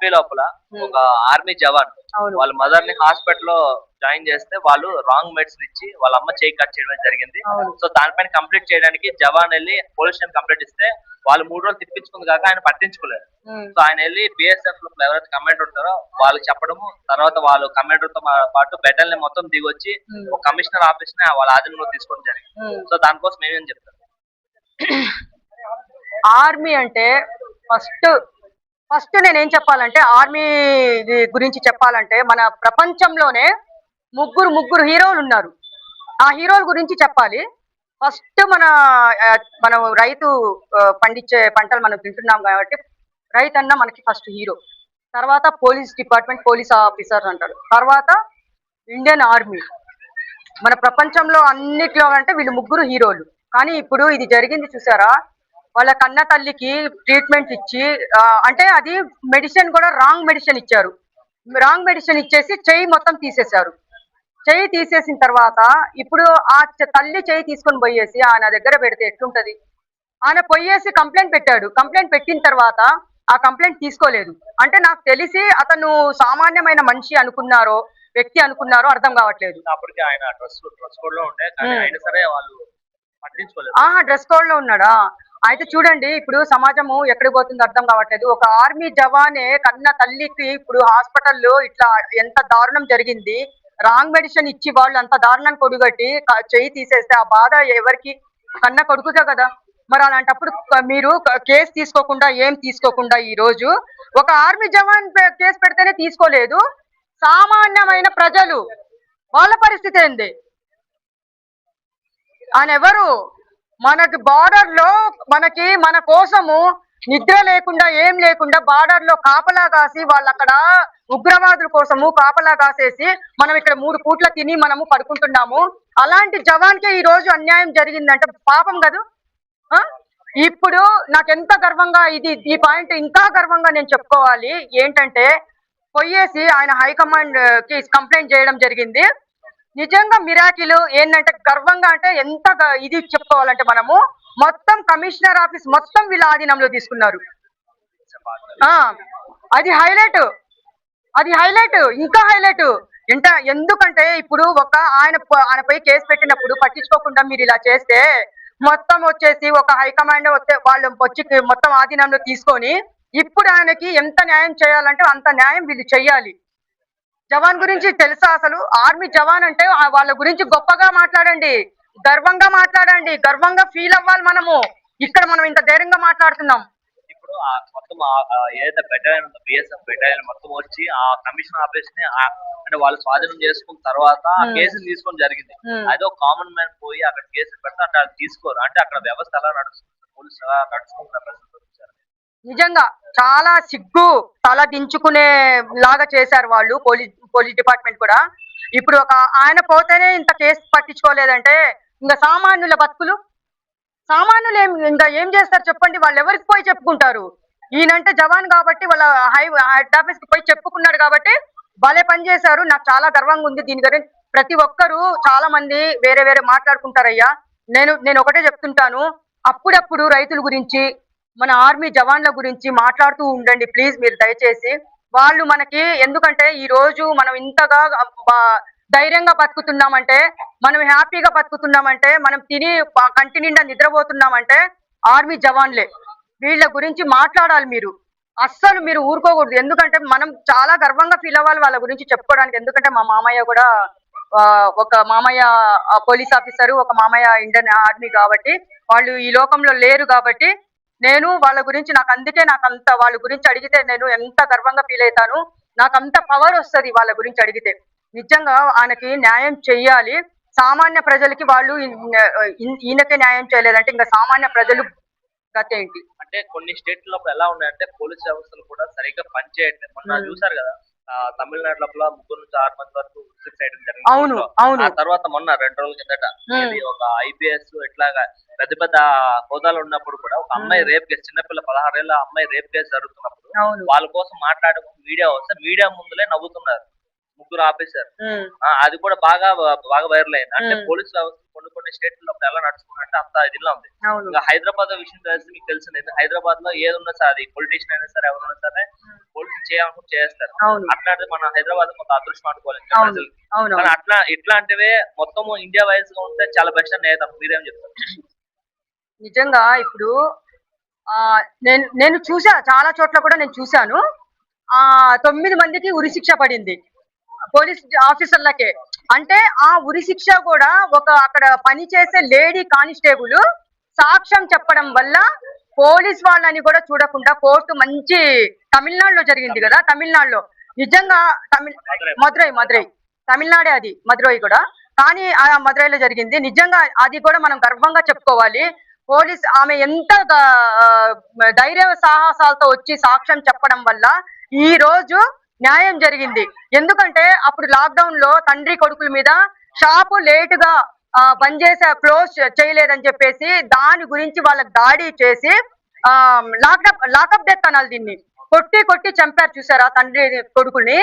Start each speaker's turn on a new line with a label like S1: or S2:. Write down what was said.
S1: MP లోపల ఒక army జవాన్ వాళ్ళ మదర్ ని హాస్పిటల్ లో జాయిన్ చేస్తే వాళ్ళు రాంగ్ మెడిసిన్ ఇచ్చి వాళ్ళ అమ్మ చేయి కట్ చేయడం జరిగింది. సో దానిపైన కంప్లీట్ చేయడానికి జవాన్ వెళ్ళి పోలీస్ స్టేషన్ కంప్లీట్ ఇస్తే వాళ్ళు 3 రోజులు తిప్పించుకుంది కాక ఆయన పట్టించుకోలేదు. సో ఆయన వెళ్ళి బిఎస్ఎఫ్ లో ఎవరైతే కమాండర్ ఉంటారో వాళ్ళకి చెప్పడము, తర్వాత వాళ్ళు కమాండర్ తో పాటు బెటల్ని మొత్తం దిగొచ్చి ఒక కమిషనర్ ఆఫీస్ ని వాళ్ళ ఆధీనంలో తీసుకోవడం జరిగింది. సో దానికోసం ఏమేమి చెప్తారు?
S2: ఆర్మీ అంటే ఫస్ట్ నేనేం చెప్పాలంటే, ఆర్మీ గురించి చెప్పాలంటే మన ప్రపంచంలోనే ముగ్గురు హీరోలు ఉన్నారు. ఆ హీరోల గురించి చెప్పాలి. ఫస్ట్ మనం రైతు పండించే పంటలు మనం తింటున్నాం కాబట్టి రైతన్న మనకి ఫస్ట్ హీరో. తర్వాత పోలీస్ డిపార్ట్మెంట్, పోలీస్ ఆఫీసర్ అంటారు. తర్వాత ఇండియన్ ఆర్మీ. మన ప్రపంచంలో అన్నిట్లో అంటే వీళ్ళు ముగ్గురు హీరోలు. కానీ ఇప్పుడు ఇది జరిగింది చూసారా, వాళ్ళ కన్న తల్లికి ట్రీట్మెంట్ ఇచ్చి అంటే అది మెడిసిన్ కూడా రాంగ్ మెడిసిన్ ఇచ్చారు. రాంగ్ మెడిసిన్ ఇచ్చేసి చెయ్యి మొత్తం తీసేశారు. చెయ్యి తీసేసిన తర్వాత ఇప్పుడు ఆ తల్లి చెయ్యి తీసుకొని పోయేసి ఆయన దగ్గర పెడితే ఎట్లుంటది? ఆయన పోయేసి కంప్లైంట్ పెట్టాడు. కంప్లైంట్ పెట్టిన తర్వాత ఆ కంప్లైంట్ తీసుకోలేదు. అంటే నాకు తెలిసి అతను సామాన్యమైన మనిషి అనుకున్నారో, వ్యక్తి అనుకున్నారో అర్థం కావట్లేదు. డ్రెస్ కోడ్ లో ఉన్నాడా? అయితే చూడండి, ఇప్పుడు సమాజము ఎక్కడికి పోతుందో అర్థం కావట్లేదు. ఒక ఆర్మీ జవానే కన్న తల్లికి ఇప్పుడు హాస్పిటల్లో ఇట్లా ఎంత దారుణం జరిగింది. రాంగ్ మెడిసిన్ ఇచ్చి వాళ్ళు అంత దారుణాన్ని కొడుగట్టి చెయ్యి తీసేస్తే ఆ బాధ ఎవరికి? కన్న కొడుకుగా కదా. మరి అలాంటప్పుడు మీరు కేసు తీసుకోకుండా ఏం తీసుకోకుండా ఈ రోజు ఒక ఆర్మీ జవాన్ కేసు పెడితేనే తీసుకోలేదు, సామాన్యమైన ప్రజలు వాళ్ళ పరిస్థితి ఏంది? ఆయన ఎవరు? మనకి బార్డర్ లో మన కోసము నిద్ర లేకుండా ఏం లేకుండా బార్డర్ లో కాపలా కాసి వాళ్ళు అక్కడ ఉగ్రవాదుల కోసము కాపలా కాసేసి మనం ఇక్కడ 3 పూట్ల తిని మనము పడుకుంటున్నాము. అలాంటి జవాన్కే ఈ రోజు అన్యాయం జరిగిందంటే పాపం కదా. ఇప్పుడు నాకెంత గర్వంగా ఈ పాయింట్ ఇంకా గర్వంగా నేను చెప్పుకోవాలి ఏంటంటే, పోయేసి ఆయన హైకమాండ్ కి కంప్లైంట్ చేయడం జరిగింది. నిజంగా మిరాకిల్ ఏంటంటే గర్వంగా అంటే ఎంత ఇది చెప్పుకోవాలంటే, మనము మొత్తం కమిషనర్ ఆఫీస్ మొత్తం వీళ్ళ ఆధీనంలో తీసుకున్నారు. అది హైలైట్ ఇంకా హైలైట్. ఎందుకంటే ఇప్పుడు ఆయనపై కేసు పెట్టినప్పుడు పట్టించుకోకుండా మీరు ఇలా చేస్తే మొత్తం వచ్చేసి ఒక హైకమాండ్ వాళ్ళు వచ్చి మొత్తం ఆధీనంలో తీసుకొని ఇప్పుడు ఆయనకి ఎంత న్యాయం చేయాలంటే అంత న్యాయం వీళ్ళు చెయ్యాలి. జవాన్ గురించి తెలుసా అసలు? ఆర్మీ జవాన్ అంటే వాళ్ళ గురించి గొప్పగా మాట్లాడండి, గర్వంగా మాట్లాడండి, గర్వంగా ఫీల్ అవ్వాలి మనము. ఇక్కడ మనం ఇంత ధైర్యంగా మాట్లాడుతున్నాం.
S1: ఇప్పుడు మొత్తం ఏదైతే బెటాలియన్ ఉందో బిఎస్ఎఫ్ బెటాలియన్ మొత్తం వచ్చి ఆ కమిషన్ ఆఫీస్ ని అంటే వాళ్ళు స్వాధీనం చేసుకున్న తర్వాత ఆ కేసులు తీసుకోవడం జరిగింది. అదే ఒక కామన్ మ్యాన్ పోయి అక్కడ కేసులు పెడితే అక్కడ తీసుకోరు. అంటే అక్కడ వ్యవస్థ ఎలా నడుస్తుంది, పోలీసు ఎలా నడుచుకుంటారు?
S2: నిజంగా చాలా సిగ్గు, తల దించుకునే లాగా చేశారు వాళ్ళు పోలీస్ డిపార్ట్మెంట్ కూడా. ఇప్పుడు ఆయన పోతేనే ఇంత కేసు పట్టించుకోలేదంటే ఇంకా సామాన్యుల బతుకులు, సామాన్యులు ఇంకా ఏం చేస్తారు చెప్పండి? వాళ్ళు ఎవరికి పోయి చెప్పుకుంటారు? ఈయనంటే జవాన్ కాబట్టి వాళ్ళ హెడ్ ఆఫీస్ కి పోయి చెప్పుకున్నాడు కాబట్టి భలే పని చేశారు. నాకు చాలా గర్వంగా ఉంది దీని గురించి. ప్రతి ఒక్కరు చాలా మంది వేరే మాట్లాడుకుంటారయ్యా. నేను ఒకటే చెప్తుంటాను, అప్పుడప్పుడు రైతుల గురించి మన ఆర్మీ జవాన్ల గురించి మాట్లాడుతూ ఉండండి ప్లీజ్, మీరు దయచేసి. వాళ్ళు మనకి ఎందుకంటే ఈ రోజు మనం ఇంతగా ధైర్యంగా బతుకుతున్నామంటే, మనం హ్యాపీగా బతుకుతున్నామంటే, మనం తిని కంటి నిండా నిద్రపోతున్నామంటే ఆర్మీ జవాన్లే. వీళ్ళ గురించి మాట్లాడాలి మీరు. అస్సలు మీరు ఊరుకోకూడదు. ఎందుకంటే మనం చాలా గర్వంగా ఫీల్ అవ్వాలి వాళ్ళ గురించి చెప్పుకోవడానికి. ఎందుకంటే మా మామయ్య కూడా ఒక మామయ్య పోలీస్ ఆఫీసర్, ఒక మామయ్య ఇండియన్ ఆర్మీ కాబట్టి వాళ్ళు ఈ లోకంలో లేరు కాబట్టి నేను వాళ్ళ గురించి అందుకే నాకు అంత వాళ్ళ గురించి అడిగితే నేను ఎంత గర్వంగా ఫీల్ అవుతాను. నాకు అంత పవర్ వస్తుంది వాళ్ళ గురించి అడిగితే. నిజంగా ఆయనకి న్యాయం చెయ్యాలి. సామాన్య ప్రజలకి వాళ్ళు ఈయనకే న్యాయం చేయలేదంటే ఇంకా సామాన్య ప్రజలు గతి ఏంటి?
S1: అంటే కొన్ని స్టేట్ లో ఎలా ఉన్నాయంటే పోలీస్ వ్యవస్థలు కూడా సరిగ్గా పనిచేయట్లేదు. మొన్న చూసారు కదా, తమిళనాడు లోపల 3 నుంచి 6 మంది వరకు సైడ్ జరిగింది. ఆ తర్వాత మొన్న 2 రోజుల కిందట ఒక ఐపీఎస్ ఇట్లాగా పెద్ద హోదాలు ఉన్నప్పుడు కూడా ఒక అమ్మాయి రేప్ కేసు, చిన్నపిల్ల 16 ఏళ్ళ అమ్మాయి రేప్ కేసు జరుగుతున్నప్పుడు వాళ్ళ కోసం మాట్లాడే మీడియా వస్తే మీడియా ముందులే నవ్వుతున్నారు 3 ఆఫీసర్. అది కూడా బాగా వైరల్ అయింది. అంటే పోలీస్ వ్యవస్థ కొన్ని స్టేట్ లో ఎలా నడుచుకుంటే అంత ఇదిలో ఉంది.
S2: అవును
S1: ఇంకా హైదరాబాద్ విషయం తెలిసి మీకు తెలిసింది, హైదరాబాద్ లో ఏది ఉన్నా సరే, అది పొలిటీషియన్ అయినా సరే, ఎవరున్నా సరే పోలీసులు చేయాలనుకుంటే చేస్తారు.
S2: అవును
S1: అట్లాంటిది మన హైదరాబాద్ మొత్తం అదృష్టం అనుకోవాలి ఇంకా
S2: అవును
S1: ప్రజలకి.
S2: అవును
S1: కానీ అట్లా ఇట్లాంటివే మొత్తం ఇండియా వైజ్ గా ఉంటే చాలా బెస్ట్ అని నేను మీరేం చెప్తారు?
S2: నిజంగా ఇప్పుడు ఆ నేను చూసా, చాలా చోట్ల కూడా నేను చూశాను. 9 మందికి ఉరిశిక్ష పడింది పోలీస్ ఆఫీసర్లకే. అంటే ఆ ఉరిశిక్ష కూడా ఒక అక్కడ పనిచేసే లేడీ కానిస్టేబుల్ సాక్ష్యం చెప్పడం వల్ల పోలీస్ వాళ్ళని కూడా చూడకుండా కోర్టు మంచి, తమిళనాడులో జరిగింది కదా, తమిళనాడులో నిజంగా మదురై తమిళనాడే, అది మదురై కూడా. కానీ ఆ మదురైలో జరిగింది నిజంగా, అది కూడా మనం గర్వంగా చెప్పుకోవాలి. పోలీస్ ఆమె ఎంత ధైర్య సాహసాలతో వచ్చి సాక్ష్యం చెప్పడం వల్ల ఈ రోజు న్యాయం జరిగింది. ఎందుకంటే అప్పుడు లాక్డౌన్ లో తండ్రి కొడుకుల మీద షాపు లేట్ గా బంద్ చేసే, క్లోజ్ చేయలేదని చెప్పేసి దాని గురించి వాళ్ళకి దాడి చేసి లాకప్ డెత్ అనాలి దీన్ని, కొట్టి కొట్టి చంపారు చూసారా తండ్రి కొడుకుల్ని.